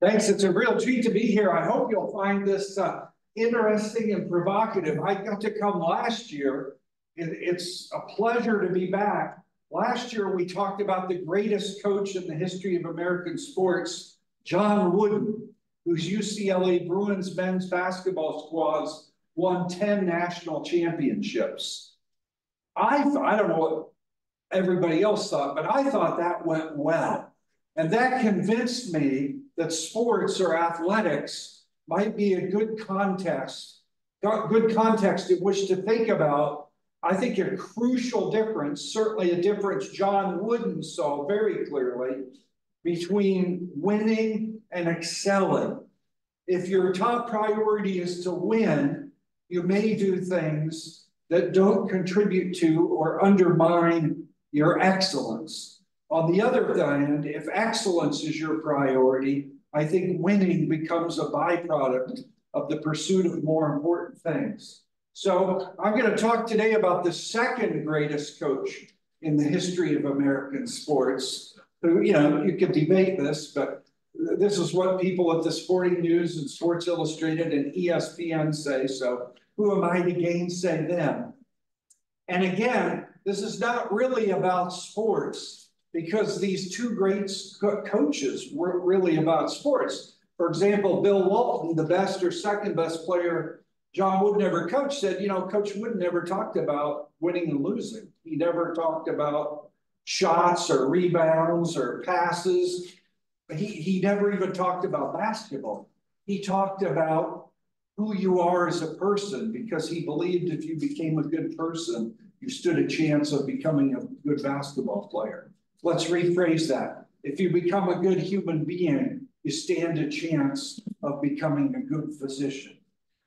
Thanks. It's a real treat to be here. I hope you'll find this interesting and provocative. I got to come last year. It's a pleasure to be back. Last year, we talked about the greatest coach in the history of American sports, John Wooden, whose UCLA Bruins men's basketball squads won 10 national championships. I don't know what everybody else thought, but I thought that went well. And that convinced me that sports or athletics might be a good context in which to think about, I think, a crucial difference, certainly a difference John Wooden saw very clearly, between winning and excelling. If your top priority is to win, you may do things that don't contribute to or undermine your excellence. On the other hand, if excellence is your priority, I think winning becomes a byproduct of the pursuit of more important things. So I'm going to talk today about the second greatest coach in the history of American sports. Who, you could debate this, but this is what people at the Sporting News and Sports Illustrated and ESPN say. So who am I to gainsay them? And again, this is not really about sports, because these two great coaches weren't really about sports. For example, Bill Walton, the best or second best player John Wooden ever coached, said, Coach Wooden never talked about winning and losing. He never talked about shots or rebounds or passes. He never even talked about basketball. He talked about who you are as a person, because he believed if you became a good person, you stood a chance of becoming a good basketball player. Let's rephrase that. If you become a good human being, you stand a chance of becoming a good physician.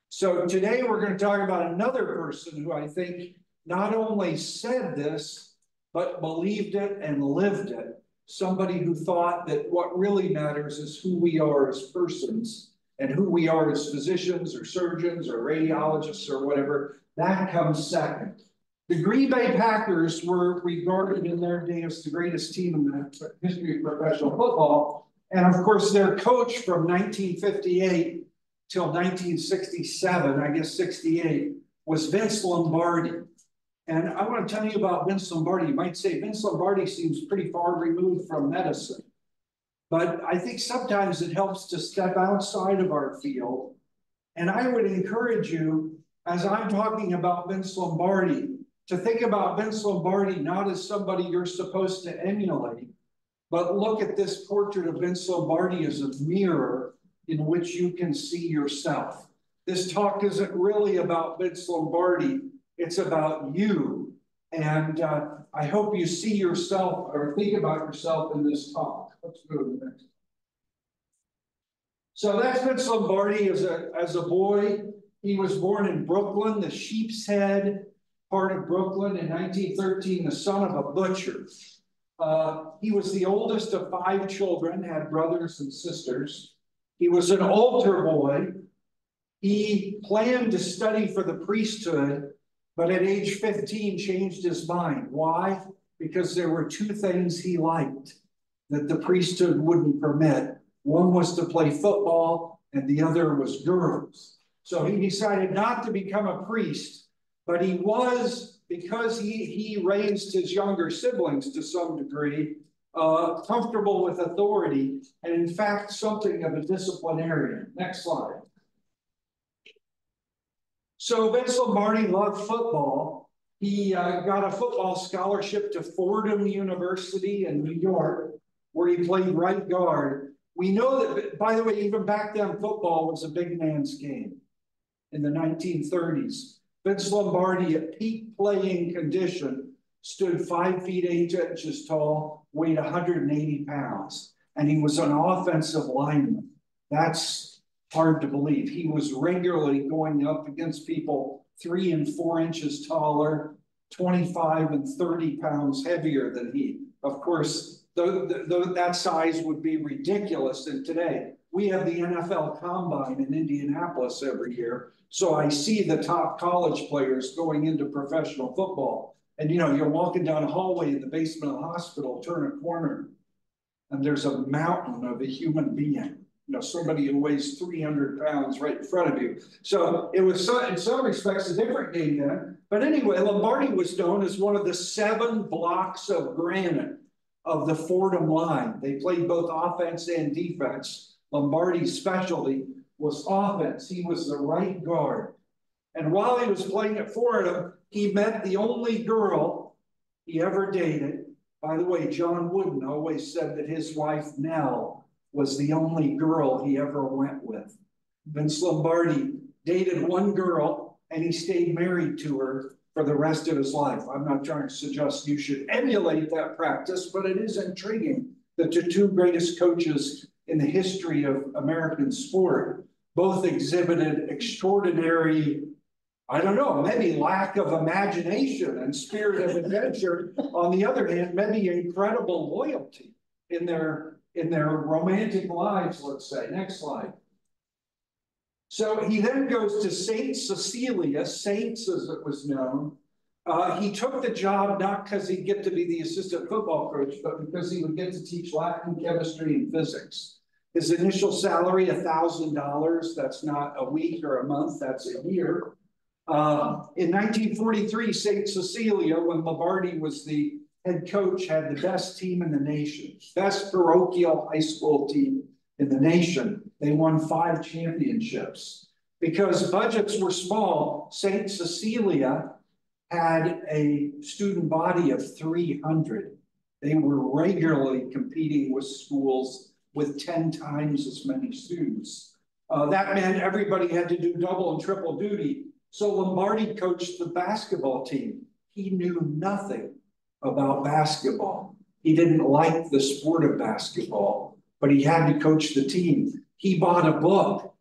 So today we're going to talk about another person who I think not only said this, but believed it and lived it. Somebody who thought that what really matters is who we are as persons, and who we are as physicians or surgeons or radiologists or whatever, that comes second. The Green Bay Packers were regarded in their day as the greatest team in the history of professional football. And of course, their coach from 1958 till 1967, I guess 68, was Vince Lombardi. And I want to tell you about Vince Lombardi. You might say Vince Lombardi seems pretty far removed from medicine. But I think sometimes it helps to step outside of our field. And I would encourage you, as I'm talking about Vince Lombardi, to think about Vince Lombardi not as somebody you're supposed to emulate, but look at this portrait of Vince Lombardi as a mirror in which you can see yourself. This talk isn't really about Vince Lombardi, it's about you. And I hope you see yourself or think about yourself in this talk. Let's go to the next. So that's Vince Lombardi as a boy. He was born in Brooklyn, the Sheep's Head part of Brooklyn, in 1913, the son of a butcher. He was the oldest of 5 children, had brothers and sisters. He was an altar boy. He planned to study for the priesthood, but at age 15 changed his mind. Why? Because there were 2 things he liked that the priesthood wouldn't permit. One was to play football, and the other was girls. So he decided not to become a priest, but he was, because he raised his younger siblings to some degree, comfortable with authority, and in fact, something of a disciplinarian. Next slide. So Vince Lombardi loved football. He got a football scholarship to Fordham University in New York, where he played right guard. We know that, by the way, even back then, football was a big man's game in the 1930s. Vince Lombardi, at peak playing condition, stood 5 feet 8 inches tall, weighed 180 pounds, and he was an offensive lineman. That's hard to believe. He was regularly going up against people 3 and 4 inches taller, 25 and 30 pounds heavier than he. Of course, that size would be ridiculous in today. We have the NFL Combine in Indianapolis every year, so I see the top college players going into professional football. And you're walking down a hallway in the basement of the hospital, turn a corner, and there's a mountain of a human being. somebody who weighs 300 pounds right in front of you. So it was, in some respects, a different game then. But anyway, Lombardi was known as one of the 7 blocks of granite of the Fordham line. They played both offense and defense. Lombardi's specialty was offense. He was the right guard. And while he was playing at Fordham, he met the only girl he ever dated. By the way, John Wooden always said that his wife, Nell, was the only girl he ever went with. Vince Lombardi dated one girl, and he stayed married to her for the rest of his life. I'm not trying to suggest you should emulate that practice, but it is intriguing that the 2 greatest coaches in the history of American sport both exhibited extraordinary, I don't know, maybe lack of imagination and spirit of adventure. On the other hand, maybe incredible loyalty in their romantic lives, let's say. Next slide. So he then goes to St. Cecilia, Saints as it was known. He took the job not because he'd get to be the assistant football coach, but because he would get to teach Latin, chemistry, and physics. His initial salary, $1,000. That's not a week or a month, that's a year. In 1943, St. Cecilia, when Lombardi was the head coach, had the best team in the nation, best parochial high school team in the nation. They won 5 championships. Because budgets were small, St. Cecilia had a student body of 300. They were regularly competing with schools with 10 times as many students. That meant everybody had to do double and triple duty. So Lombardi coached the basketball team. He knew nothing about basketball. He didn't like the sport of basketball, but he had to coach the team. He bought a book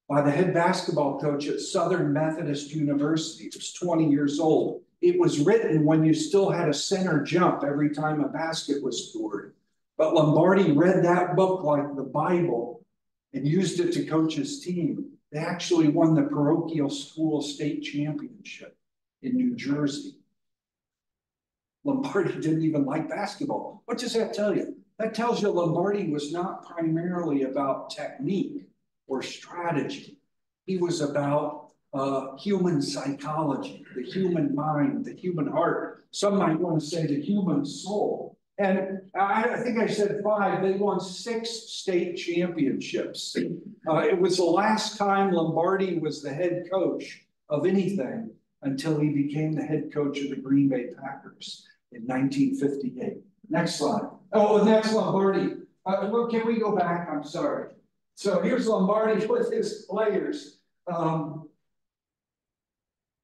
by the head basketball coach at Southern Methodist University. It was 20 years old. It was written when you still had a center jump every time a basket was scored. But Lombardi read that book like the Bible and used it to coach his team. They actually won the parochial school state championship in New Jersey. Lombardi didn't even like basketball. What does that tell you? That tells you Lombardi was not primarily about technique or strategy. He was about human psychology, the human mind, the human heart. Some might want to say the human soul. And I think I said 5, they won 6 state championships. It was the last time Lombardi was the head coach of anything until he became the head coach of the Green Bay Packers in 1958. Next slide. Oh, and that's Lombardi. Well, can we go back? I'm sorry. So here's Lombardi with his players.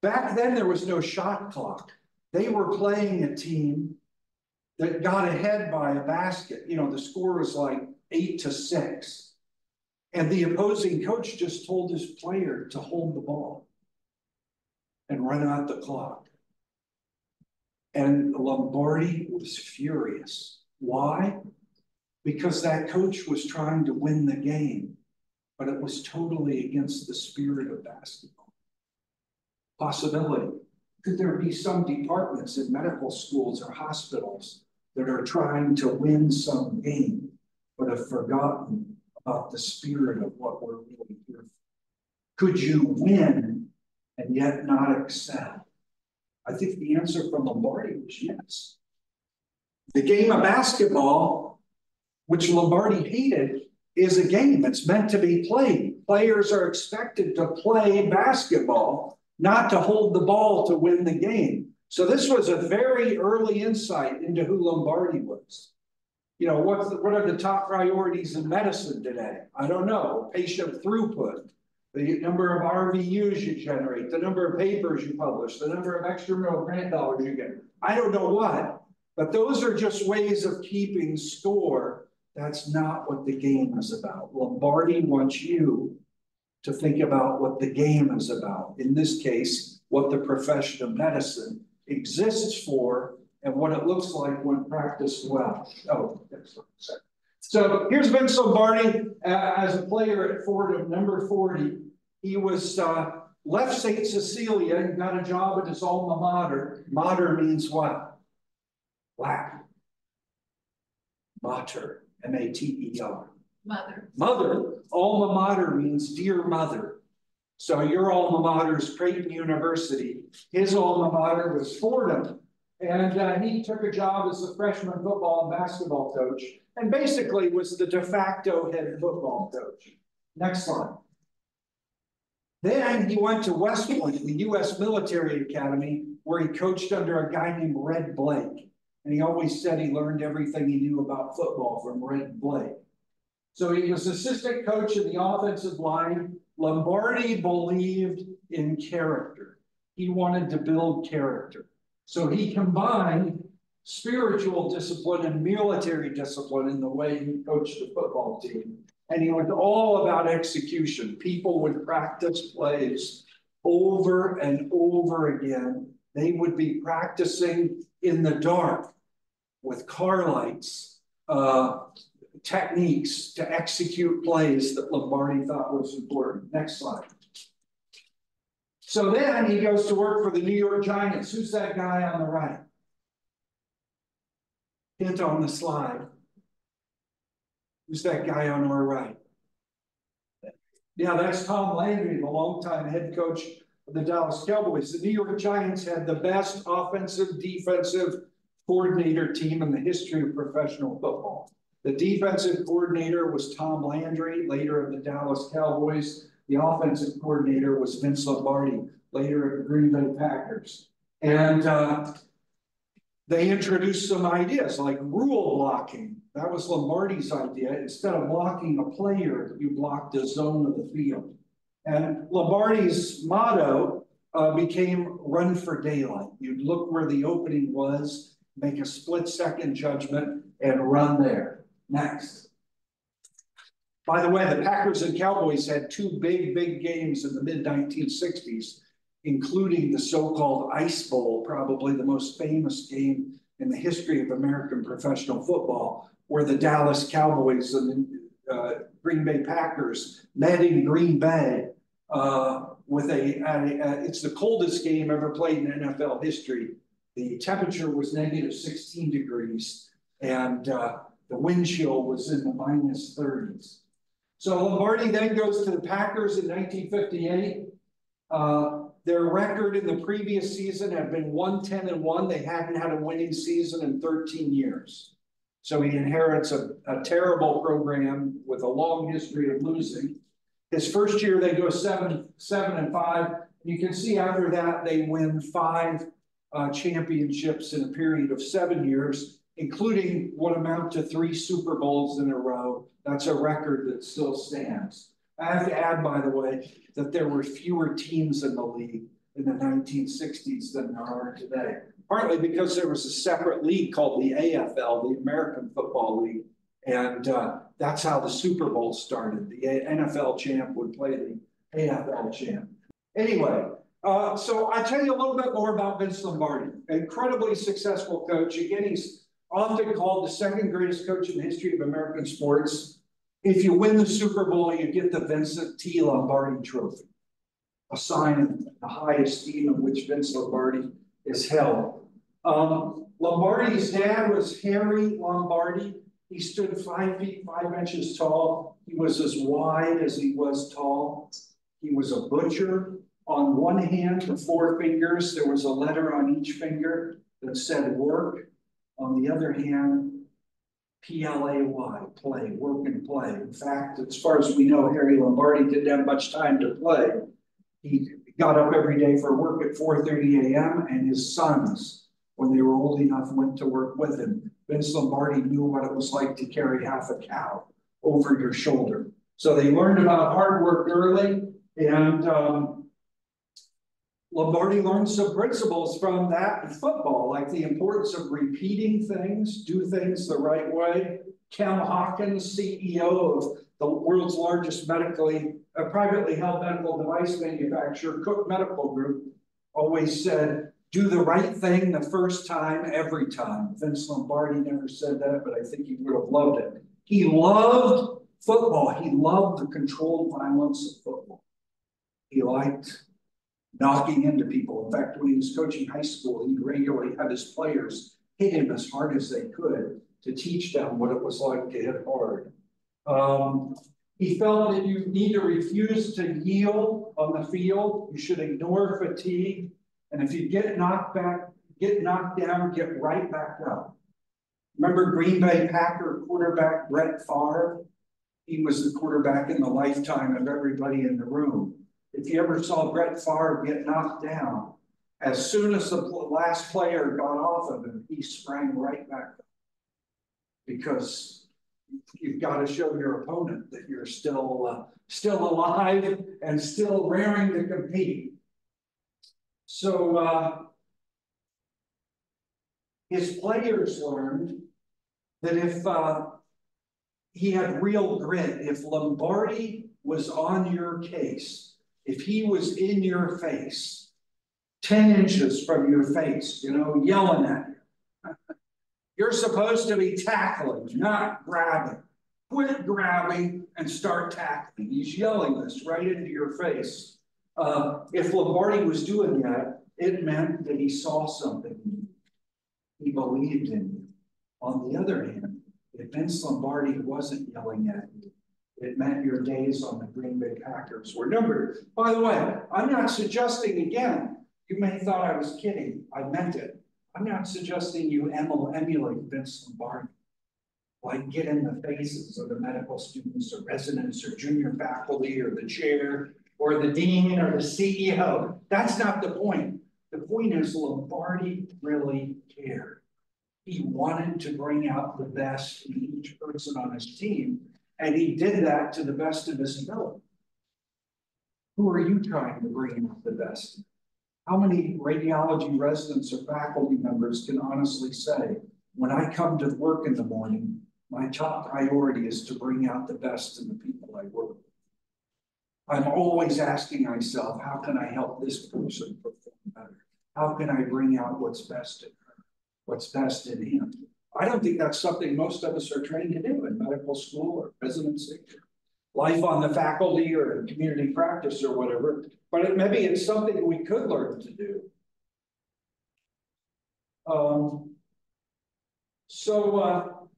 Back then, there was no shot clock. They were playing a team that got ahead by a basket. You know, the score was like 8-6. And the opposing coach just told his player to hold the ball and run out the clock. And Lombardi was furious. Why? Because that coach was trying to win the game, but it was totally against the spirit of basketball. Possibility. Could there be some departments in medical schools or hospitals that are trying to win some game, but have forgotten about the spirit of what we're really here for? Could you win and yet not excel? I think the answer from Lombardi was yes. The game of basketball, which Lombardi hated, is a game. It's meant to be played. Players are expected to play basketball, not to hold the ball to win the game. So this was a very early insight into who Lombardi was. You know, what are the top priorities in medicine today? I don't know. Patient throughput, the number of RVUs you generate, the number of papers you publish, the number of extramural grant dollars you get. I don't know what, but those are just ways of keeping score. That's not what the game is about. Lombardi wants you to think about what the game is about. In this case, what the profession of medicine exists for and what it looks like when practiced well. Oh, next one, second. So here's Vince Lombardi as a player at Fordham, number 40. He was left St. Cecilia and got a job at his alma mater. Mater means what? Latin. Mater, M-A-T-E-R. Mother. Mother. Alma mater means dear mother. So your alma mater is Creighton University. His alma mater was Fordham. And he took a job as a freshman football and basketball coach, and basically was the de facto head football coach. Next slide. Then he went to West Point, the U.S. Military Academy, where he coached under a guy named Red Blake. And he always said he learned everything he knew about football from Red Blake. So he was assistant coach in the offensive line. Lombardi believed in character. He wanted to build character. So he combined spiritual discipline and military discipline in the way he coached the football team. And he was all about execution. People would practice plays over and over again. They would be practicing in the dark with car lights, techniques to execute plays that Lombardi thought was important. Next slide. So then he goes to work for the New York Giants. Who's that guy on the right? Hint on the slide. Who's that guy on our right? Yeah, that's Tom Landry, the longtime head coach of the Dallas Cowboys. The New York Giants had the best offensive, defensive coordinator team in the history of professional football. The defensive coordinator was Tom Landry, later of the Dallas Cowboys. The offensive coordinator was Vince Lombardi, later of the Green Bay Packers. And they introduced some ideas like rule blocking. That was Lombardi's idea. Instead of blocking a player, you blocked a zone of the field. And Lombardi's motto became run for daylight. You'd look where the opening was, make a split-second judgment, and run there. Next. By the way, the Packers and Cowboys had two big games in the mid-1960s, including the so-called Ice Bowl, probably the most famous game in the history of American professional football, where the Dallas Cowboys and the Green Bay Packers met in Green Bay with it's the coldest game ever played in NFL history. The temperature was negative 16 degrees, and the wind chill was in the minus 30s. So Lombardi then goes to the Packers in 1958. Their record in the previous season had been 1-10-1. They hadn't had a winning season in 13 years. So he inherits a terrible program with a long history of losing. His first year, they go 7-5. You can see after that, they win 5 championships in a period of 7 years, including what amount to 3 Super Bowls in a row. That's a record that still stands. I have to add, by the way, that there were fewer teams in the league in the 1960s than there are today, partly because there was a separate league called the AFL, the American Football League, and that's how the Super Bowl started. The NFL champ would play the AFL champ. Anyway, so I tell you a little bit more about Vince Lombardi, incredibly successful coach. Again, he's often called the second greatest coach in the history of American sports. If you win the Super Bowl, you get the Vincent T. Lombardi Trophy, a sign of the high esteem in which Vince Lombardi is held. Lombardi's dad was Harry Lombardi. He stood 5 feet 5 inches tall. He was as wide as he was tall. He was a butcher. On one hand, the 4 fingers, there was a letter on each finger that said work. On the other hand, P-L-A-Y, play, work and play. In fact, as far as we know, Harry Lombardi didn't have much time to play. He got up every day for work at 4:30 a.m. and his sons, when they were old enough, went to work with him. Vince Lombardi knew what it was like to carry half a cow over your shoulder. So they learned about hard work early, and Lombardi learned some principles from that in football, like the importance of repeating things, do things the right way. Kem Hawkins, CEO of the world's largest privately held medical device manufacturer, Cook Medical Group, always said, do the right thing the first time, every time. Vince Lombardi never said that, but I think he would have loved it. He loved football. He loved the controlled violence of football. He liked knocking into people. In fact, when he was coaching high school, he'd regularly have his players hit him as hard as they could to teach them what it was like to hit hard. He felt that you need to refuse to yield on the field. You should ignore fatigue. And if you get knocked down, get right back up. Remember Green Bay Packer quarterback Brett Favre? He was the quarterback in the lifetime of everybody in the room. If you ever saw Brett Favre get knocked down, as soon as the last player got off of him, he sprang right back up. Because you've got to show your opponent that you're still alive and still raring to compete. So his players learned that if he had real grit, if Lombardi was on your case, if he was in your face, 10 inches from your face, yelling at you, you're supposed to be tackling, not grabbing. Quit grabbing and start tackling. He's yelling this right into your face. If Lombardi was doing that, it meant that he saw something in you. He believed in you. On the other hand, if Vince Lombardi wasn't yelling at you, it meant your days on the Green Bay Packers were numbered. By the way, I'm not suggesting, again, you may have thought I was kidding. I meant it. I'm not suggesting you emulate Vince Lombardi, like get in the faces of the medical students or residents or junior faculty or the chair or the dean or the CEO. That's not the point. The point is Lombardi really cared. He wanted to bring out the best in each person on his team, and he did that to the best of his ability. Who are you trying to bring out the best? How many radiology residents or faculty members can honestly say, when I come to work in the morning, my top priority is to bring out the best in the people I work with? I'm always asking myself, how can I help this person perform better? How can I bring out what's best in her, what's best in him? I don't think that's something most of us are trained to do in medical school or residency, life on the faculty or in community practice or whatever, but maybe it's something we could learn to do.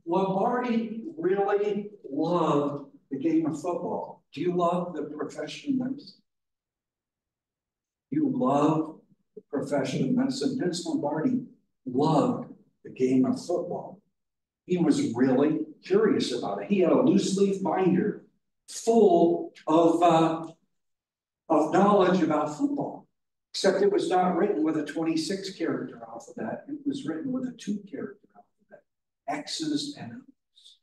Lombardi really loved the game of football. Do you love the profession of medicine? You love the profession of medicine. Vince Lombardi loved the game of football. He was really curious about it. He had a loose leaf binder full of knowledge about football, except it was not written with a 26-character alphabet. It was written with a 2-character alphabet, X's and O's,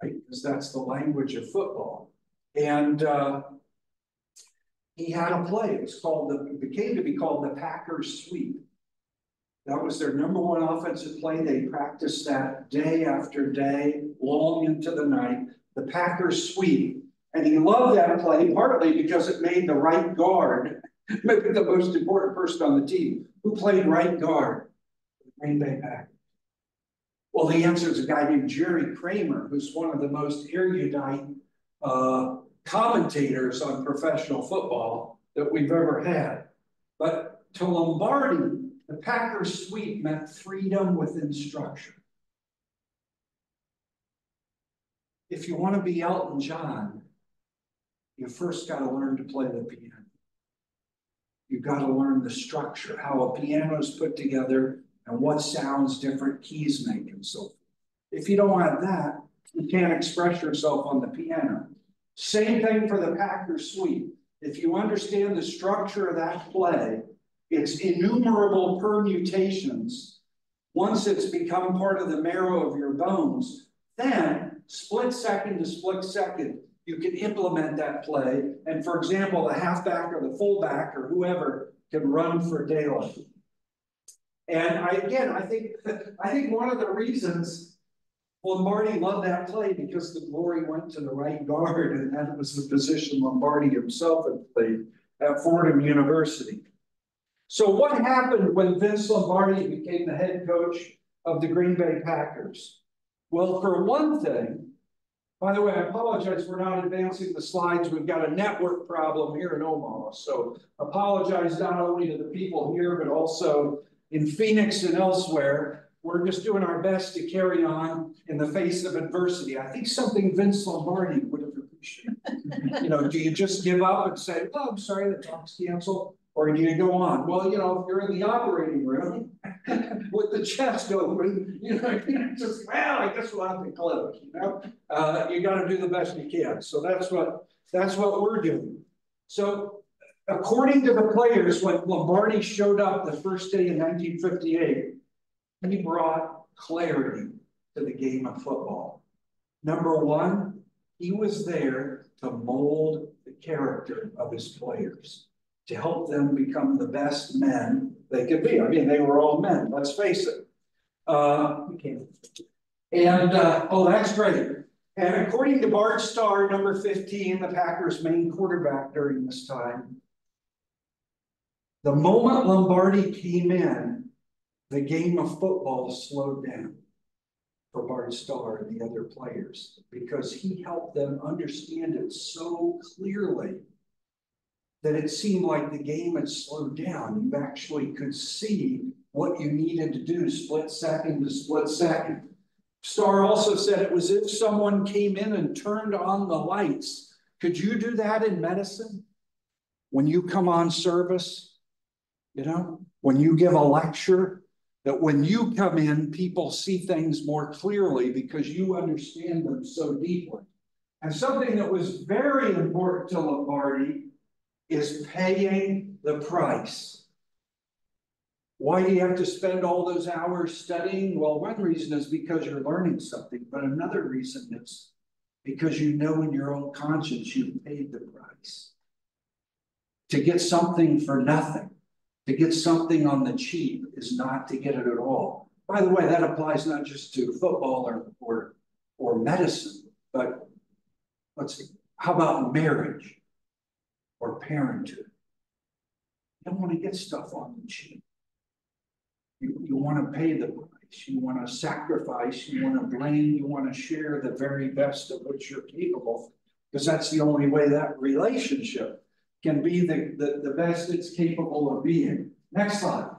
right? Because that's the language of football. And he had a play. It became to be called the Packers Sweep. That was their #1 offensive play. They practiced that day after day, long into the night, the Packers Sweep. And he loved that play partly because it made the right guard, maybe the most important person on the team, who played right guard for the Green Bay Packers. Well, the answer is a guy named Jerry Kramer, who's one of the most erudite commentators on professional football that we've ever had. But to Lombardi, the Packers Sweep meant freedom with instruction. If you want to be Elton John, you first got to learn to play the piano. You've got to learn the structure, how a piano is put together and what sounds different keys make and so forth. If you don't have that, you can't express yourself on the piano. Same thing for the Packers Sweep. If you understand the structure of that play, its innumerable permutations, once it's become part of the marrow of your bones, then split second to split second, you can implement that play. And for example, the halfback or the fullback or whoever can run for daylight. And I think one of the reasons Lombardi loved that play because the glory went to the right guard, and that was the position Lombardi himself had played at Fordham University. So what happened when Vince Lombardi became the head coach of the Green Bay Packers? Well, for one thing, by the way, I apologize for not advancing the slides. We've got a network problem here in Omaha. So apologize not only to the people here, but also in Phoenix and elsewhere. we're just doing our best to carry on in the face of adversity. I think something Vince Lombardi would have appreciated. You know, do you just give up and say, oh, I'm sorry, the talk's canceled? Or do you go on? Well, you know, if you're in the operating room with the chest open, you know, just, well, I guess we'll have to close, you know? You got to do the best you can. So that's what we're doing. So according to the players, when Lombardi showed up the first day in 1958, he brought clarity to the game of football. Number one, he was there to mold the character of his players, to help them become the best men they could be. I mean, they were all men, let's face it. Oh, that's great. And according to Bart Starr, number 15, the Packers' main quarterback during this time, the moment Lombardi came in, the game of football slowed down for Bart Starr and the other players because he helped them understand it so clearly that it seemed like the game had slowed down. You actually could see what you needed to do split second to split second. Starr also said it was if someone came in and turned on the lights. Could you do that in medicine? When you come on service, you know, when you give a lecture, that when you come in, people see things more clearly because you understand them so deeply. And something that was very important to Lombardi is paying the price. Why do you have to spend all those hours studying? Well, one reason is because you're learning something, but another reason is because you know in your own conscience you've paid the price. To get something for nothing, to get something on the cheap is not to get it at all. By the way, that applies not just to football or medicine, but how about marriage or parenthood? You don't want to get stuff on the cheap. You want to pay the price. You want to sacrifice. You want to bring. You want to share the very best of which you're capable, because that's the only way that relationship can be the best it's capable of being. Next slide.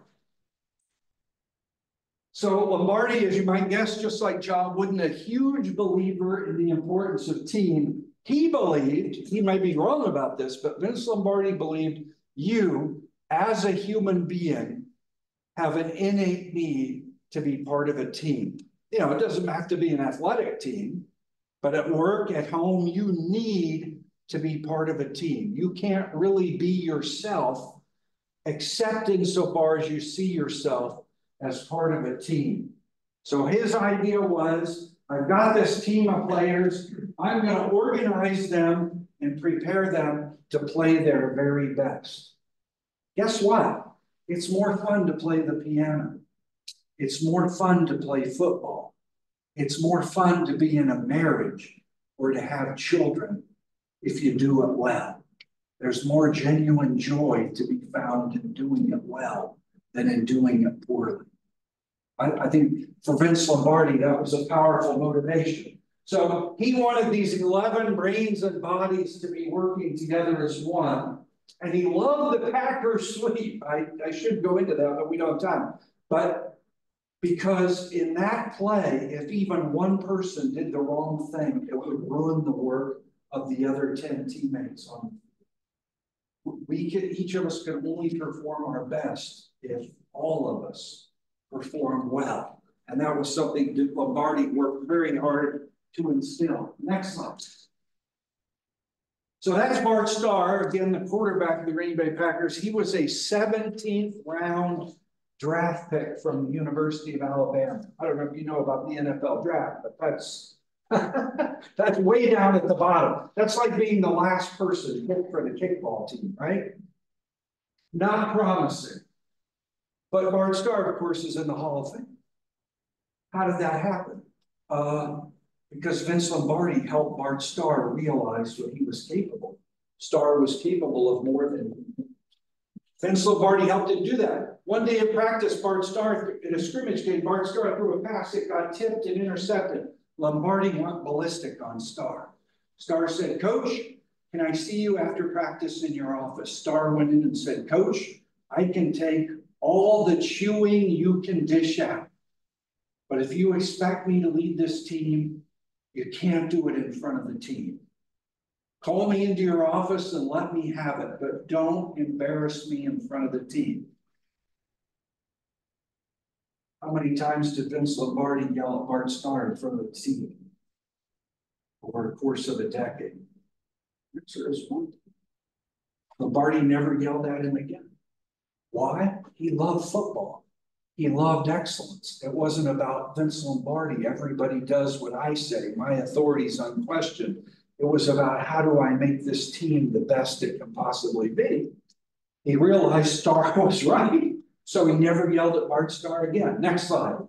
So Lombardi, as you might guess, just like John Wooden, a huge believer in the importance of team. He believed, he might be wrong about this, but Vince Lombardi believed you, as a human being, have an innate need to be part of a team. You know, it doesn't have to be an athletic team, but at work, at home, you need to be part of a team. You can't really be yourself, except insofar as you see yourself as part of a team. So his idea was, I've got this team of players, I'm going to organize them and prepare them to play their very best. Guess what? It's more fun to play the piano. It's more fun to play football. It's more fun to be in a marriage or to have children if you do it well. There's more genuine joy to be found in doing it well than in doing it poorly. I think for Vince Lombardi, that was a powerful motivation. So he wanted these 11 brains and bodies to be working together as one. And he loved the Packers sweep. I should go into that, but we don't have time. But because in that play, if even one person did the wrong thing, it would ruin the work of the other 10 teammates on the field. Each of us can only perform our best if all of us perform well. And that was something that Lombardi worked very hard to instill. Next slide. So that's Bart Starr, again, the quarterback of the Green Bay Packers. He was a 17th round draft pick from the University of Alabama. I don't know if you know about the NFL draft, but that's way down at the bottom. That's like being the last person picked for the kickball team, right? Not promising. But Bart Starr, of course, is in the Hall of Fame. How did that happen? Because Vince Lombardi helped Bart Starr realize what he was capable. Starr was capable of more than him. Vince Lombardi helped him do that. One day in practice, Bart Starr, in a scrimmage game, Bart Starr threw a pass that got tipped and intercepted. Lombardi went ballistic on Starr. Starr said, "Coach, can I see you after practice in your office?" Starr went in and said, "Coach, I can take all the chewing you can dish out. But if you expect me to lead this team, you can't do it in front of the team. Call me into your office and let me have it, but don't embarrass me in front of the team. How many times did Vince Lombardi yell at Bart Starr in front of the team over the course of a decade? The answer is one. Lombardi never yelled at him again. Why? He loved football. He loved excellence. It wasn't about Vince Lombardi. Everybody does what I say. My authority is unquestioned. It was about how do I make this team the best it can possibly be. He realized Starr was right. So he never yelled at Bart Starr again. Next slide.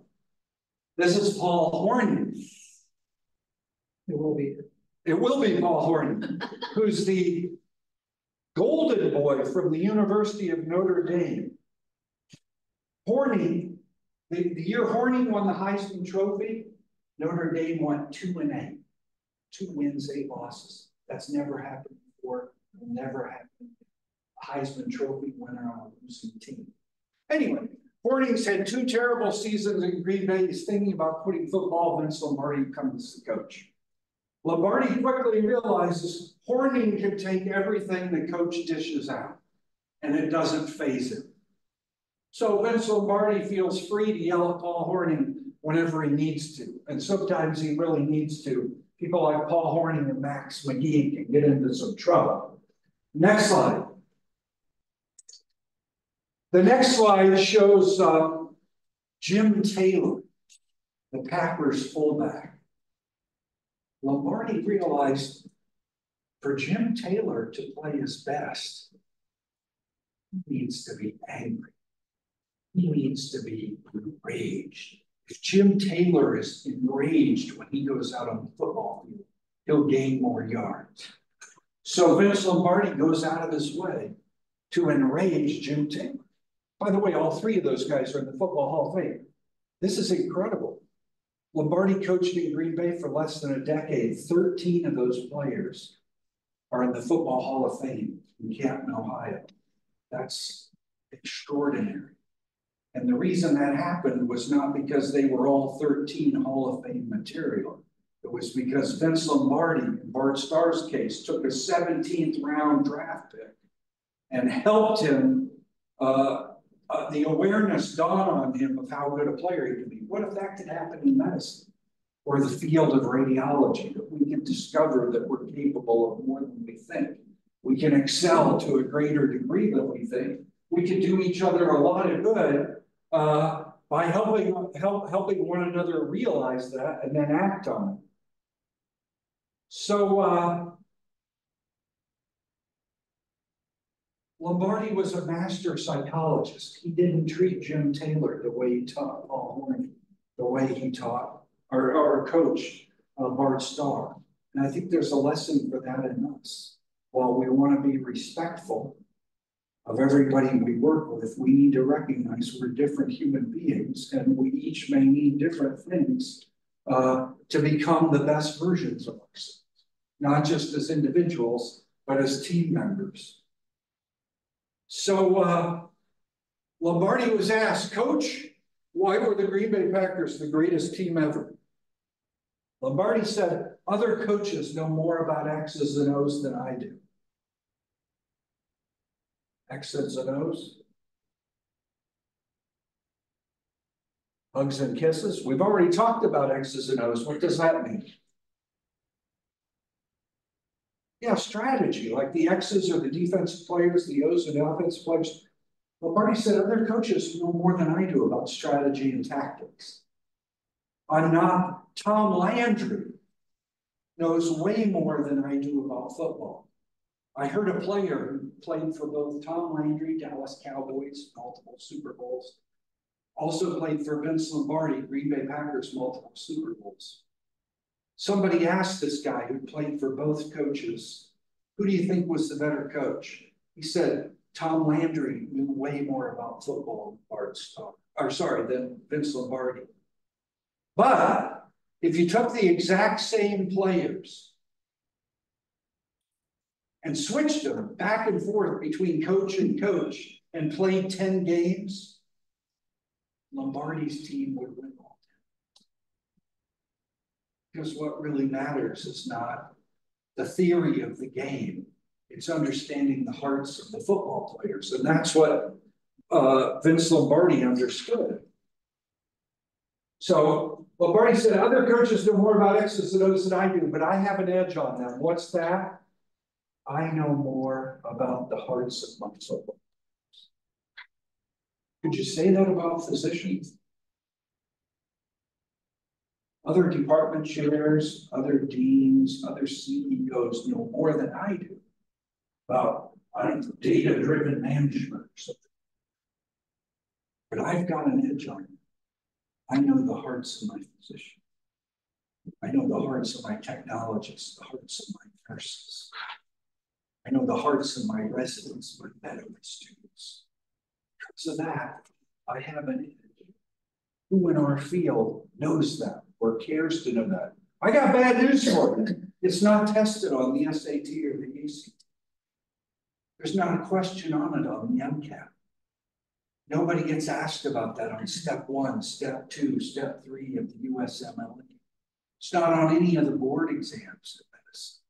This is Paul Hornung. It will be Paul Hornung, who's the golden boy from the University of Notre Dame. Hornung, the year Hornung won the Heisman Trophy, Notre Dame went 2-8. 2 wins, 8 losses. That's never happened before. Will never happen. Heisman Trophy winner on a losing team. Anyway, Hornung's had 2 terrible seasons in Green Bay. He's thinking about quitting football. Vince Lombardi becomes the coach. Lombardi quickly realizes Hornung can take everything the coach dishes out, and it doesn't faze him. So Vince Lombardi feels free to yell at Paul Hornung whenever he needs to, and sometimes he really needs to. People like Paul Hornung and Max McGee can get into some trouble. Next slide. The next slide shows Jim Taylor, the Packers fullback. Lombardi realized for Jim Taylor to play his best, he needs to be angry. He needs to be enraged. If Jim Taylor is enraged when he goes out on the football field, he'll gain more yards. So Vince Lombardi goes out of his way to enrage Jim Taylor. By the way, all 3 of those guys are in the Football Hall of Fame. This is incredible. Lombardi coached in Green Bay for less than a decade. 13 of those players are in the Football Hall of Fame in Canton, Ohio. That's extraordinary. And the reason that happened was not because they were all 13 Hall of Fame material. It was because Vince Lombardi, in Bart Starr's case, took a 17th round draft pick and helped him, the awareness dawned on him of how good a player he could be. What if that could happen in medicine or the field of radiology, that we can discover that we're capable of more than we think? We can excel to a greater degree than we think. We can do each other a lot of good by helping one another realize that and then act on it. So Lombardi was a master psychologist. He didn't treat Jim Taylor the way he taught Paul Hornung, the way he taught or coached Bart Starr. And I think there's a lesson for that in us. While we want to be respectful of everybody we work with, we need to recognize we're different human beings, and we each may need different things to become the best versions of ourselves, not just as individuals, but as team members. So Lombardi was asked, Coach, why were the Green Bay Packers the greatest team ever? Lombardi said, other coaches know more about X's and O's than I do. X's and O's? Hugs and kisses? We've already talked about X's and O's. What does that mean? Yeah, strategy, like the X's are the defensive players, the O's are the offensive players. Lombardi said other coaches know more than I do about strategy and tactics. Tom Landry knows way more than I do about football. I heard a player who played for both Tom Landry, Dallas Cowboys, multiple Super Bowls, also played for Vince Lombardi, Green Bay Packers, multiple Super Bowls. Somebody asked this guy who played for both coaches, who do you think was the better coach? He said, Tom Landry knew way more about football than Vince Lombardi. But if you took the exact same players and switched them back and forth between coach and coach and played 10 games, Lombardi's team would win all Because what really matters is not the theory of the game. It's understanding the hearts of the football players. And that's what Vince Lombardi understood. So Lombardi said, other coaches know more about X's and O's than I do, but I have an edge on them. What's that? I know more about the hearts of my football players. Could you say that about physicians? Other department chairs, other deans, other CEOs know more than I do about data-driven management or something. But I've got an edge on it. I know the hearts of my physicians. I know the hearts of my technologists, the hearts of my nurses. I know the hearts of my residents, my medical students. Because of that, I have an edge. Who in our field knows that or cares to know that? I got bad news for you. It's not tested on the SAT or the ACT. There's not a question on it on the MCAT. Nobody gets asked about that on step 1, step 2, step 3 of the USMLE. It's not on any of the board exams in medicine.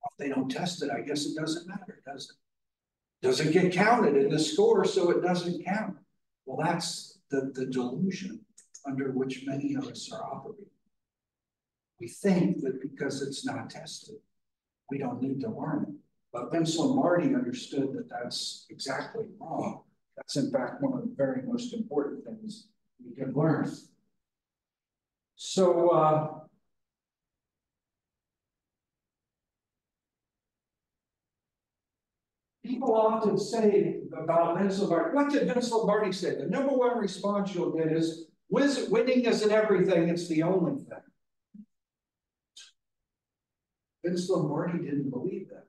If they don't test it, I guess it doesn't matter, does it? Doesn't get counted in the score, so it doesn't count. Well, that's the delusion under which many of us are operating. We think that because it's not tested, we don't need to learn it. But Vince Lombardi understood that that's exactly wrong. That's in fact one of the very most important things we can learn. So people often say about Vince Lombardi, what did Vince Lombardi say? The number one response you'll get is, winning isn't everything, it's the only thing. Vince Lombardi didn't believe that.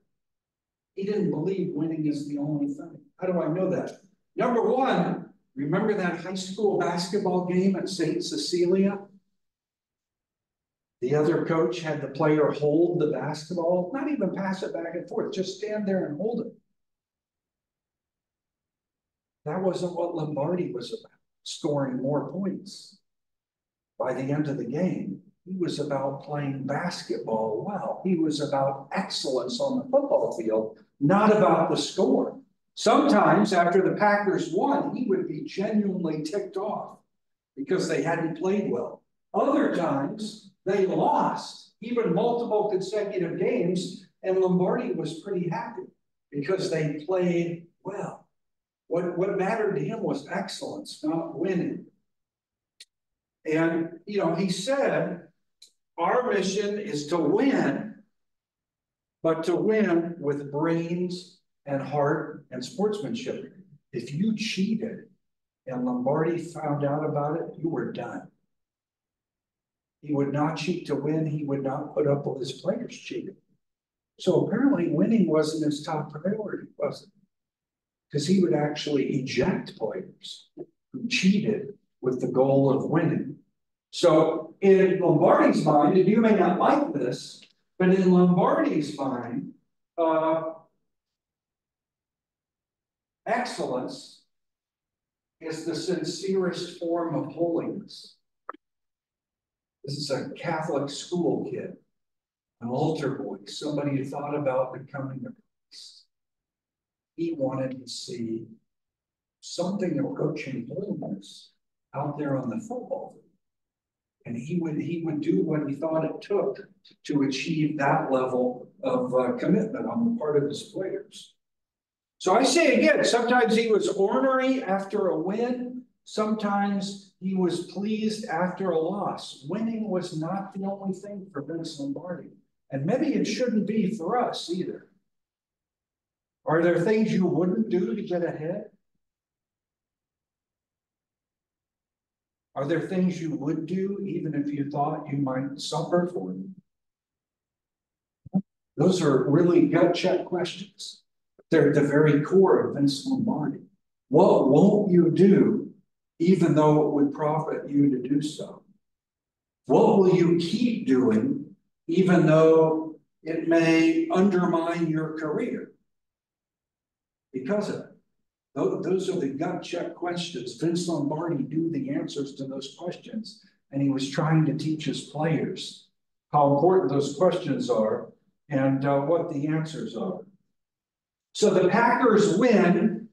He didn't believe winning is the only thing. How do I know that? Number one, remember that high school basketball game at St. Cecilia? The other coach had the player hold the basketball, not even pass it back and forth, just stand there and hold it. That wasn't what Lombardi was about, scoring more points by the end of the game. He was about playing basketball well. He was about excellence on the football field, not about the score. Sometimes after the Packers won, he would be genuinely ticked off because they hadn't played well. Other times they lost, even multiple consecutive games, and Lombardi was pretty happy because they played well. What mattered to him was excellence, not winning. And, he said, our mission is to win, but to win with brains and heart and sportsmanship. If you cheated and Lombardi found out about it, you were done. He would not cheat to win. He would not put up with his players cheating. So apparently winning wasn't his top priority, was it? Because he would actually eject players who cheated with the goal of winning. So in Lombardi's mind, and you may not like this, but in Lombardi's mind, excellence is the sincerest form of holiness. This is a Catholic school kid, an altar boy, somebody who thought about becoming a priest. He wanted to see something approaching holiness out there on the football field. And he would do what he thought it took to achieve that level of commitment on the part of his players. So I say again, sometimes he was ornery after a win. Sometimes he was pleased after a loss. Winning was not the only thing for Vince Lombardi. And maybe it shouldn't be for us either. Are there things you wouldn't do to get ahead? Are there things you would do even if you thought you might suffer for them? Those are really gut check questions. They're at the very core of Vince Lombardi. What won't you do even though it would profit you to do so? What will you keep doing even though it may undermine your career because of it? Those are the gut check questions. Vince Lombardi knew the answers to those questions, and he was trying to teach his players how important those questions are and what the answers are. So the Packers win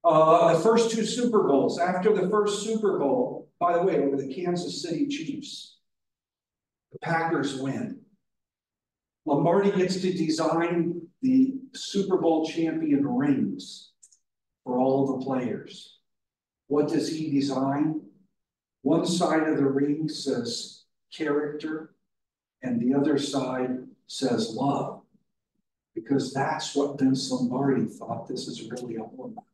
the first two Super Bowls. After the first Super Bowl, by the way, over the Kansas City Chiefs, the Packers win. Lombardi gets to design the Super Bowl champion rings for all of the players. What does he design? One side of the ring says character, and the other side says love, because that's what Vince Lombardi thought this is really all about.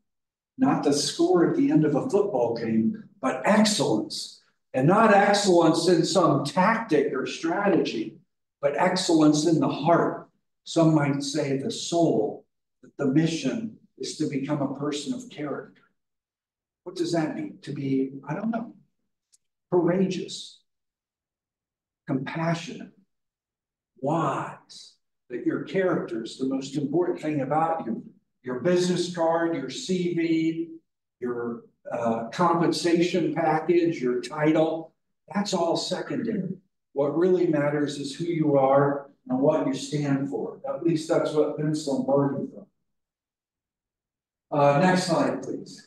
Not the score at the end of a football game, but excellence. And not excellence in some tactic or strategy, but excellence in the heart. Some might say the soul, that the mission is to become a person of character. What does that mean? To be, I don't know, courageous, compassionate, wise, that your character is the most important thing about you. Your business card, your CV, your compensation package, your title, that's all secondary. What really matters is who you are and what you stand for. At least that's what Vince Lombardi thought. Next slide, please.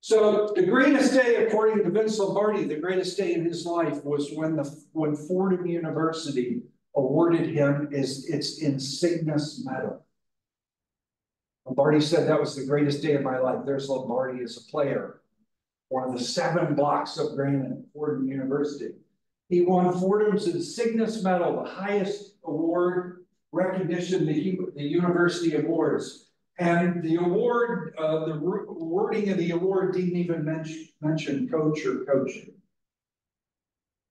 So the greatest day, according to Vince Lombardi, the greatest day in his life was when Fordham University awarded him its Insignis Medal. Lombardi said that was the greatest day of my life. There's Lombardi as a player, one of the 7 blocks of granite at Fordham University. He won Fordham's Insignis Medal, the highest award recognition the university awards. And the award, the wording of the award didn't even mention coach or coaching.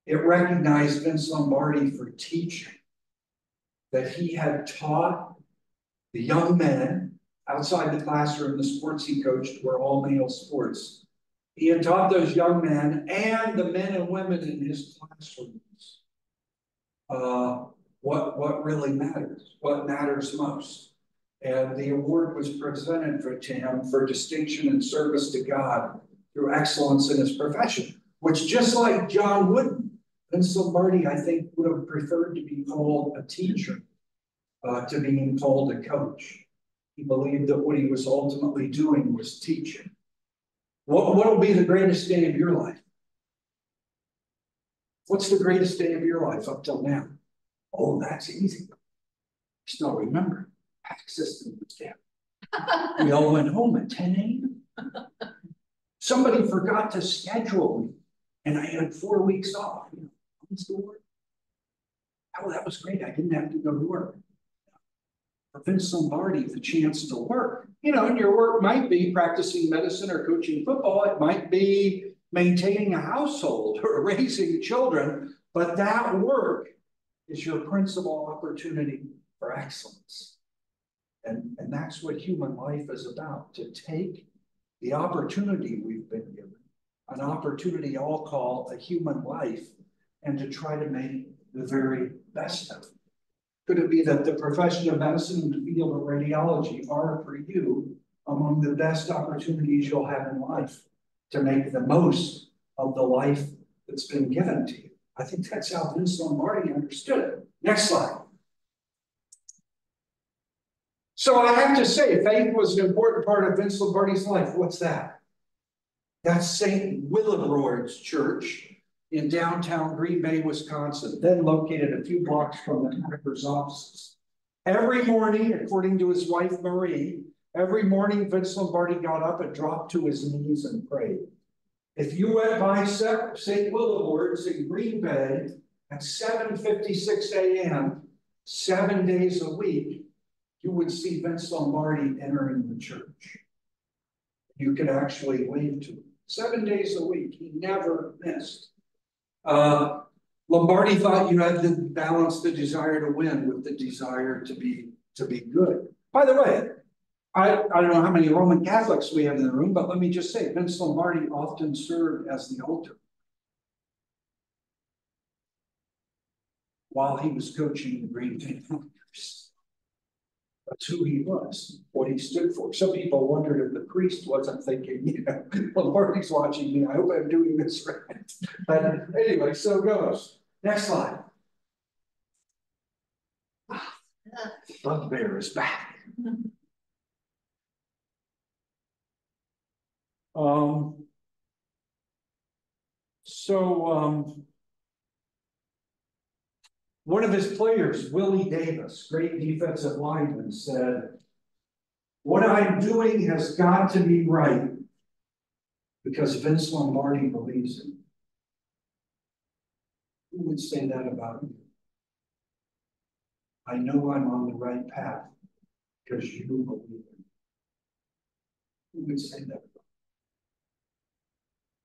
It recognized Vince Lombardi for teaching, that he had taught the young men outside the classroom. The sports he coached were all male sports. He had taught those young men and the men and women in his classrooms what really matters, what matters most. And the award was presented to him for distinction and service to God through excellence in his profession, which, just like John Wooden, Vince Lombardi, I think, would have preferred to be called a teacher to being called a coach. He believed that what he was ultimately doing was teaching. What will be the greatest day of your life? What's the greatest day of your life up till now? Oh, that's easy. Still remember, PAC system was down. We all went home at 10 a.m. Somebody forgot to schedule me, and I had 4 weeks off. Oh, that was great. I didn't have to go to work. For Vince Lombardi, the chance to work. And your work might be practicing medicine or coaching football. It might be maintaining a household or raising children. But that work is your principal opportunity for excellence. And that's what human life is about, to take the opportunity we've been given, an opportunity I'll call a human life, and to try to make the very best of it. Could it be that the profession of medicine and the field of radiology are for you among the best opportunities you'll have in life to make the most of the life that's been given to you? I think that's how Vince Lombardi understood it. Next slide. So I have to say, faith was an important part of Vince Lombardi's life. What's that? That's St. Willibrord's Church in downtown Green Bay, Wisconsin, then located a few blocks from the Packers' offices. Every morning, according to his wife, Marie, every morning Vince Lombardi got up and dropped to his knees and prayed. If you went by St. Willibrord's in Green Bay at 7:56 a.m., 7 days a week, you would see Vince Lombardi entering the church. You could actually wave to him. 7 days a week, he never missed. Lombardi thought you had to balance the desire to win with the desire to be good. By the way, I don't know how many Roman Catholics we have in the room, but let me just say, Vince Lombardi often served as the altar while he was coaching the Green Bay Packers. That's who he was, what he stood for. Some people wondered if the priest wasn't thinking, Lombardi's watching me, I hope I'm doing this right. But anyway, so it goes. Next slide. Bugbear is back. One of his players, Willie Davis, great defensive lineman, said, "What I'm doing has got to be right because Vince Lombardi believes it." Who would say that about you? I know I'm on the right path because you believe it. Who would say that?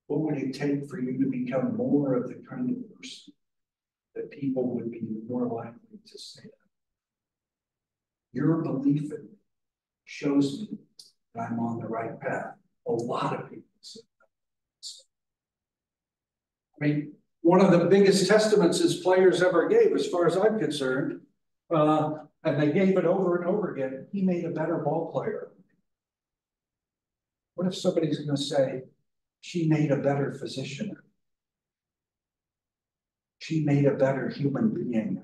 What would it take for you to become more of the kind of person that people would be more likely to say that? Your belief in me shows me that I'm on the right path. A lot of people say that. I mean, one of the biggest testaments his players ever gave, as far as I'm concerned, and they gave it over and over again, he made a better ball player. What if somebody's going to say, she made a better physician? She made a better human being.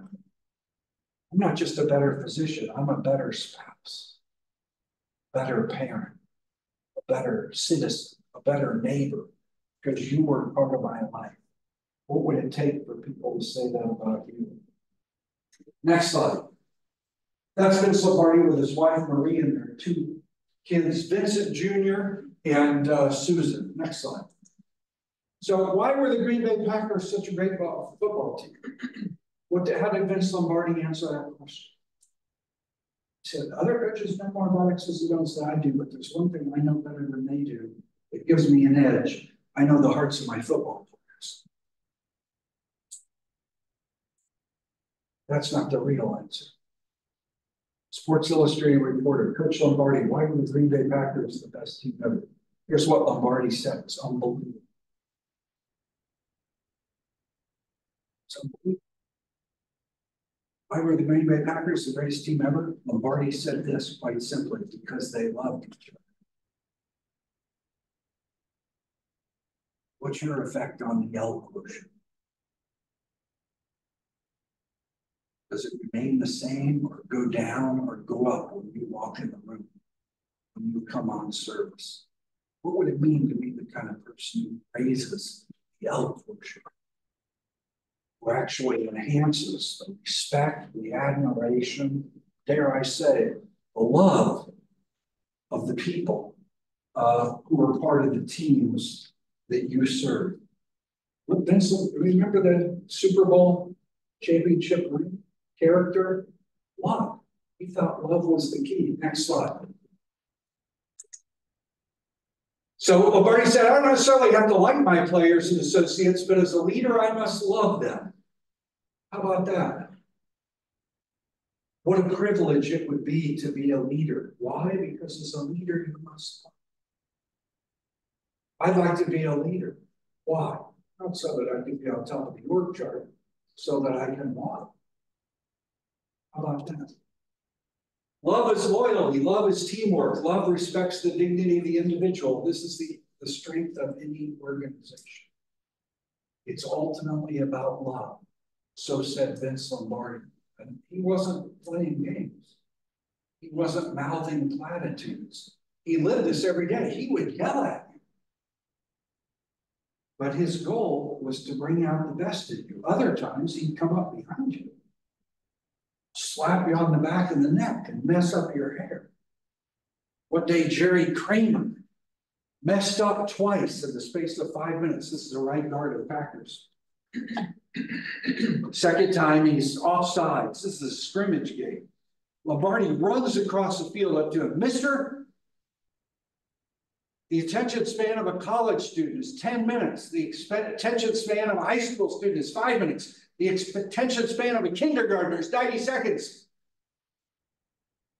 I'm not just a better physician, I'm a better spouse, better parent, a better citizen, a better neighbor, because you were part of my life. What would it take for people to say that about you? Next slide. That's Vince Lombardi with his wife, Marie, and their two kids, Vincent Jr. and Susan. Next slide. So why were the Green Bay Packers such a great football team? How did Vince Lombardi answer that question? He said, other coaches know more about X's and O's than I do, but there's one thing I know better than they do. It gives me an edge. I know the hearts of my football players. That's not the real answer. Sports Illustrated reporter, Coach Lombardi, why were the Green Bay Packers the best team ever? Here's what Lombardi said. It's unbelievable. It's unbelievable. Why were the Green Bay Packers the greatest team ever? Lombardi said this quite simply, because they loved each other. What's your effect on the L quotient? Does it remain the same or go down or go up when you walk in the room, when you come on service? What would it mean to be the kind of person who raises the L quotient? Who actually enhances the respect, the admiration, dare I say, the love of the people who are part of the teams that you serve. Vincent, remember the Super Bowl championship ring? Character, love. He thought love was the key. Next slide. So Lombardi said, I don't necessarily have to like my players and associates, but as a leader, I must love them. How about that? What a privilege it would be to be a leader. Why? Because as a leader, you must love. I'd like to be a leader. Why? Not so that I can be on top of the org chart, so that I can walk. How about that? Love is loyalty. Love is teamwork. Love respects the dignity of the individual. This is the strength of any organization. It's ultimately about love. So said Vince Lombardi. And he wasn't playing games. He wasn't mouthing platitudes. He lived this every day. He would yell at you. But his goal was to bring out the best in you. Other times, he'd come up behind you, slap you on the back of the neck, and mess up your hair. One day, Jerry Kramer messed up twice in the space of 5 minutes. This is the right guard of the Packers. Second time, he's offsides. This is a scrimmage game. Lombardi runs across the field up to him. Mister, the attention span of a college student is 10 minutes. The attention span of a high school student is 5 minutes. The attention span of a kindergartner is 90 seconds.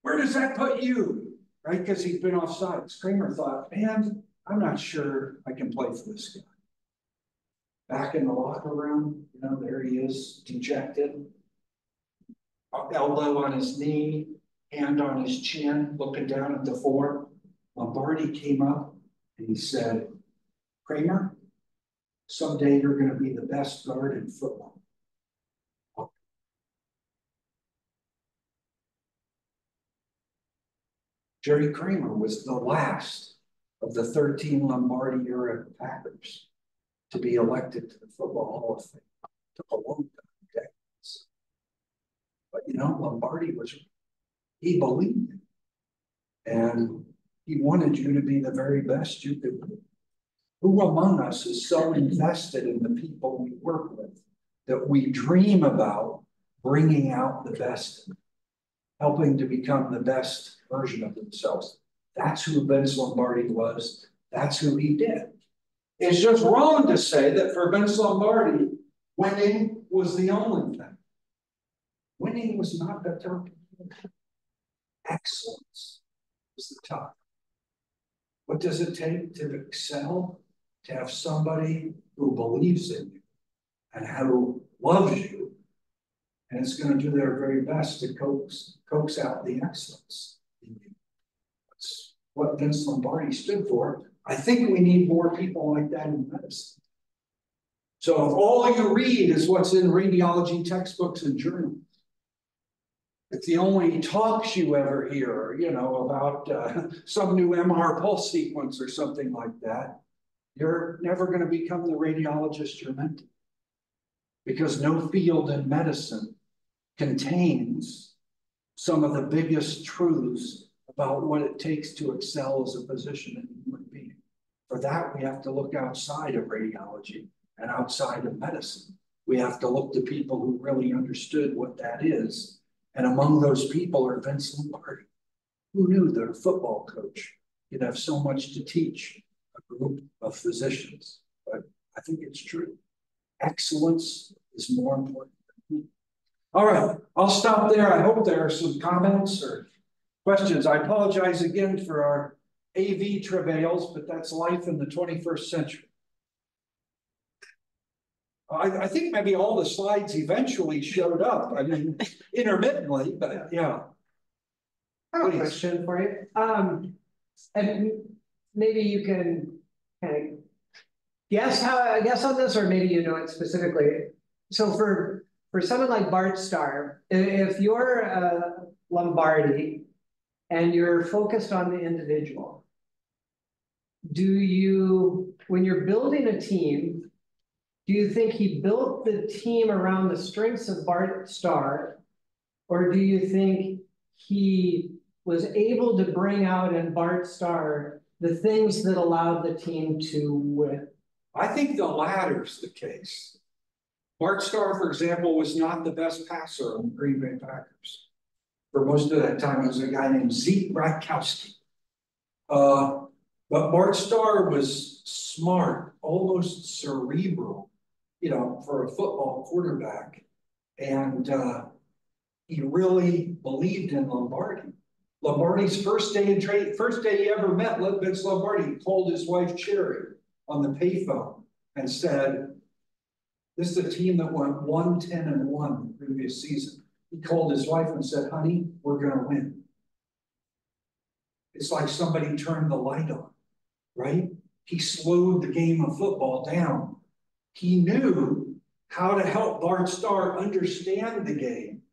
Where does that put you? Right? Because he'd been offsides. Kramer thought, man, I'm not sure I can play for this guy. Back in the locker room, there he is, dejected. Elbow on his knee, hand on his chin, looking down at the floor. Lombardi came up and he said, Kramer, someday you're going to be the best guard in football. Jerry Kramer was the last of the 13 Lombardi era Packers to be elected to the Football Hall of Fame. It took a long time, decades. But you know, Lombardi he believed it. And he wanted you to be the very best you could be. Who among us is so invested in the people we work with that we dream about bringing out the best, helping to become the best version of themselves? That's who Vince Lombardi was. That's who he did. It's just wrong to say that for Vince Lombardi, winning was the only thing. Winning was not the top. Excellence was the top. What does it take to excel? To have somebody who believes in you and who loves you, and is going to do their very best to coax out the excellence in you. That's what Vince Lombardi stood for. I think we need more people like that in medicine. So if all you read is what's in radiology textbooks and journals, if the only talks you ever hear, you know, about some new MR pulse sequence or something like that, you're never going to become the radiologist you're meant to. Because no field in medicine contains some of the biggest truths about what it takes to excel as a physician and a human being. For that, we have to look outside of radiology and outside of medicine. We have to look to people who really understood what that is. And among those people are Vince Lombardi. Who knew that a football coach could have so much to teach a group of physicians? But I think it's true. Excellence is more important than me. All right, I'll stop there. I hope there are some comments or questions. I apologize again for our AV travails, but that's life in the 21st century. I think maybe all the slides eventually showed up. I mean, intermittently, but yeah. I have a question for you. And maybe you can kind of guess on this, or maybe you know it specifically. So for someone like Bart Starr, if you're Lombardi and you're focused on the individual, do you, when you're building a team, do you think he built the team around the strengths of Bart Starr, or do you think he was able to bring out in Bart Starr the things that allowed the team to win? I think the latter's the case. Bart Starr, for example, was not the best passer on the Green Bay Packers. For most of that time, it was a guy named Zeke Bratkowski. But Bart Starr was smart, almost cerebral, you know, for a football quarterback. And he really believed in Lombardi. Lombardi's first day he ever met Vince Lombardi, he called his wife Cherry on the payphone and said, this is a team that went 1-10-1 the previous season. He called his wife and said, honey, we're going to win. It's like somebody turned the light on, right? He slowed the game of football down. He knew how to help Bart Starr understand the game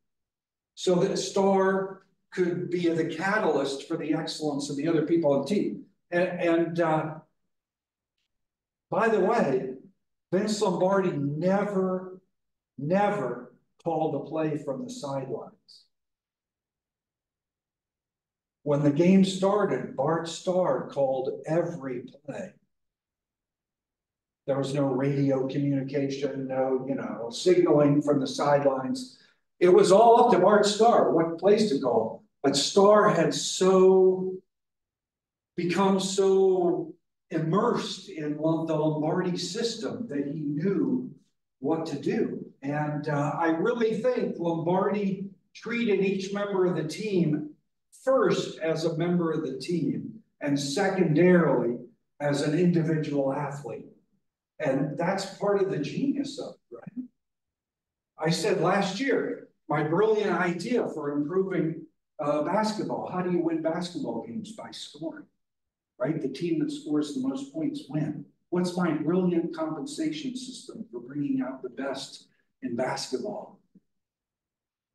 so that Starr could be the catalyst for the excellence of the other people on the team. And by the way, Vince Lombardi never called a play from the sidelines. When the game started, Bart Starr called every play. There was no radio communication, no, signaling from the sidelines. It was all up to Bart Starr what plays to call. But Starr had become so immersed in the Lombardi system that he knew what to do. And I really think Lombardi treated each member of the team first as a member of the team and secondarily as an individual athlete. And that's part of the genius of it, right? I said last year, my brilliant idea for improving basketball. How do you win basketball games? By scoring, right? The team that scores the most points win. What's my brilliant compensation system for bringing out the best in basketball?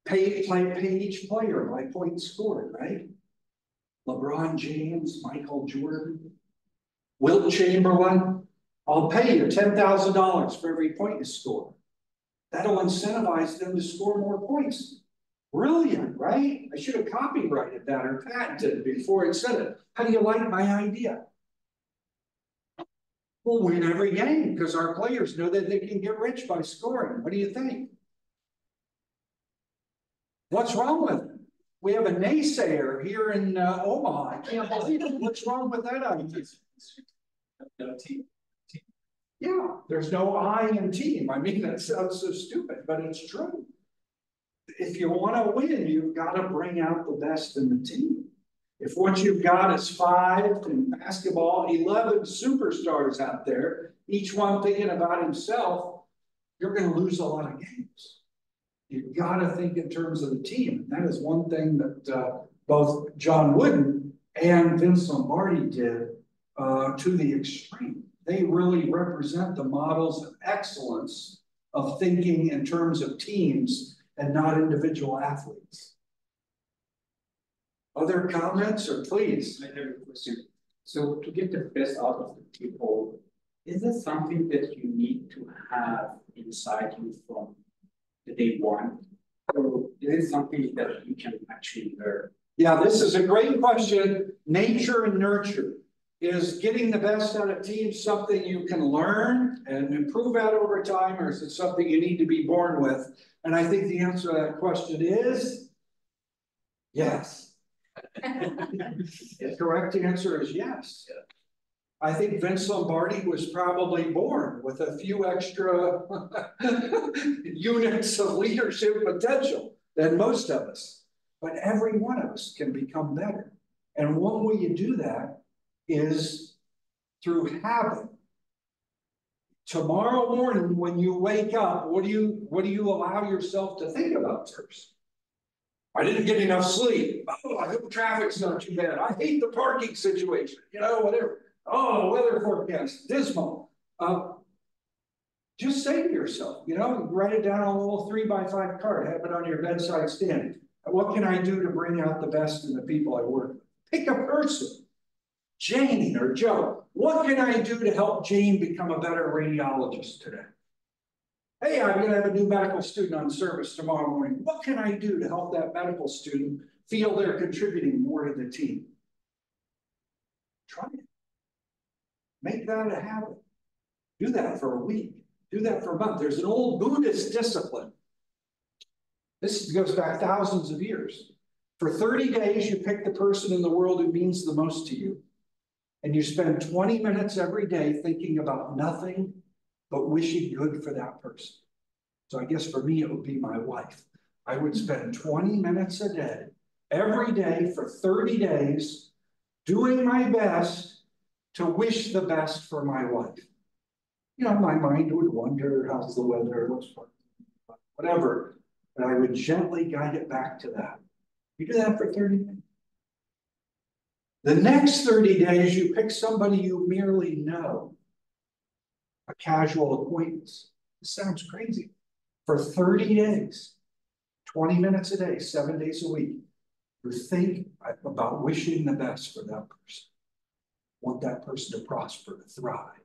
Pay each player by points scored, right? LeBron James, Michael Jordan, Wilt Chamberlain. I'll pay you $10,000 for every point you score. That'll incentivize them to score more points. Brilliant, right? I should have copyrighted that or patented it before it said it. How do you like my idea? We'll win every game because our players know that they can get rich by scoring. What do you think? What's wrong with it? We have a naysayer here in Omaha. I can't believe it. What's wrong with that idea? No team. Yeah, there's no I in team. I mean, that sounds so stupid, but it's true. If you want to win, you've got to bring out the best in the team. If what you've got is 5 in basketball, 11 superstars out there, each one thinking about himself, you're going to lose a lot of games. You've got to think in terms of the team. That is one thing that both John Wooden and Vince Lombardi did to the extreme. They really represent the models of excellence of thinking in terms of teams and not individual athletes. Other comments, or please? I have a question. So to get the best out of the people, is there something that you need to have inside you from the day one? Or is it something that you can actually learn? Yeah, this is a great question. Nature and nurture. Is getting the best out of teams something you can learn and improve at over time, or is it something you need to be born with? And I think the answer to that question is yes. The correct answer is yes. I think Vince Lombardi was probably born with a few extra units of leadership potential than most of us. But every one of us can become better. And one way you do that is through habit. Tomorrow morning, when you wake up, what do you allow yourself to think about first? I didn't get enough sleep. Oh, I hope traffic's not too bad. I hate the parking situation. You know, whatever. Oh, weather forecast, dismal. Just say to yourself, you know, write it down on a little 3x5 card, have it on your bedside stand. What can I do to bring out the best in the people I work with? Pick a person. Jane or Joe, what can I do to help Jane become a better radiologist today? Hey, I'm going to have a new medical student on service tomorrow morning. What can I do to help that medical student feel they're contributing more to the team? Try it. Make that a habit. Do that for a week. Do that for a month. There's an old Buddhist discipline. This goes back thousands of years. For 30 days, you pick the person in the world who means the most to you. And you spend 20 minutes every day thinking about nothing but wishing good for that person. So I guess for me, it would be my wife. I would spend 20 minutes a day, every day for 30 days, doing my best to wish the best for my wife. You know, my mind would wonder, how's the weather, what's whatever, but I would gently guide it back to that. You do that for 30 minutes. The next 30 days, you pick somebody you merely know, a casual acquaintance. This sounds crazy. For 30 days, 20 minutes a day, 7 days a week, you think about wishing the best for that person. Want that person to prosper, to thrive.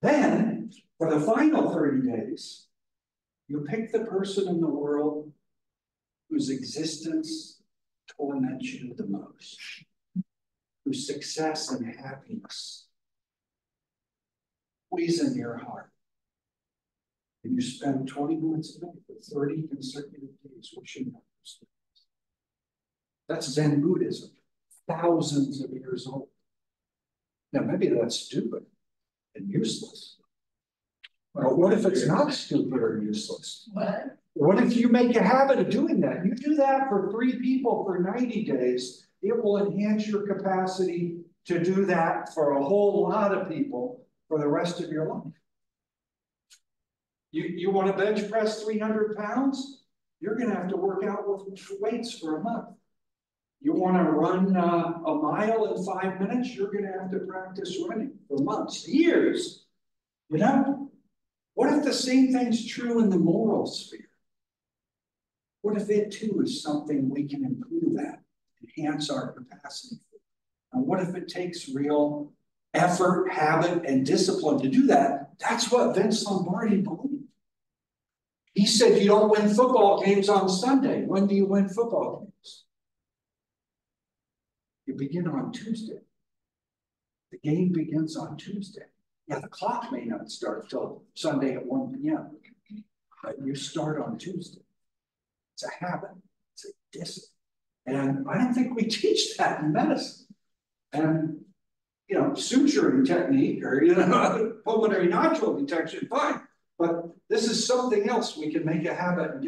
Then, for the final 30 days, you pick the person in the world whose existence torments you the most, whose success and happiness poison your heart. And you spend 20 minutes a day for 30 consecutive days wishing that person. That's Zen Buddhism, thousands of years old. Now, maybe that's stupid and useless. But what if it's not stupid or useless? What if you make a habit of doing that? You do that for 3 people for 90 days, it will enhance your capacity to do that for a whole lot of people for the rest of your life. You want to bench press 300 pounds? You're going to have to work out with weights for a month. You want to run a mile in 5 minutes? You're going to have to practice running for months, years. You know? What if the same thing's true in the moral sphere? What if it too is something we can improve at? enhance our capacity. And what if it takes real effort, habit, and discipline to do that? That's what Vince Lombardi believed. He said you don't win football games on Sunday. When do you win football games? You begin on Tuesday. The game begins on Tuesday. Yeah, the clock may not start till Sunday at 1 p.m. But you start on Tuesday. It's a habit. It's a discipline. And I don't think we teach that in medicine. And, you know, suturing technique or, you know, pulmonary nodule detection, fine. But this is something else we can make a habit and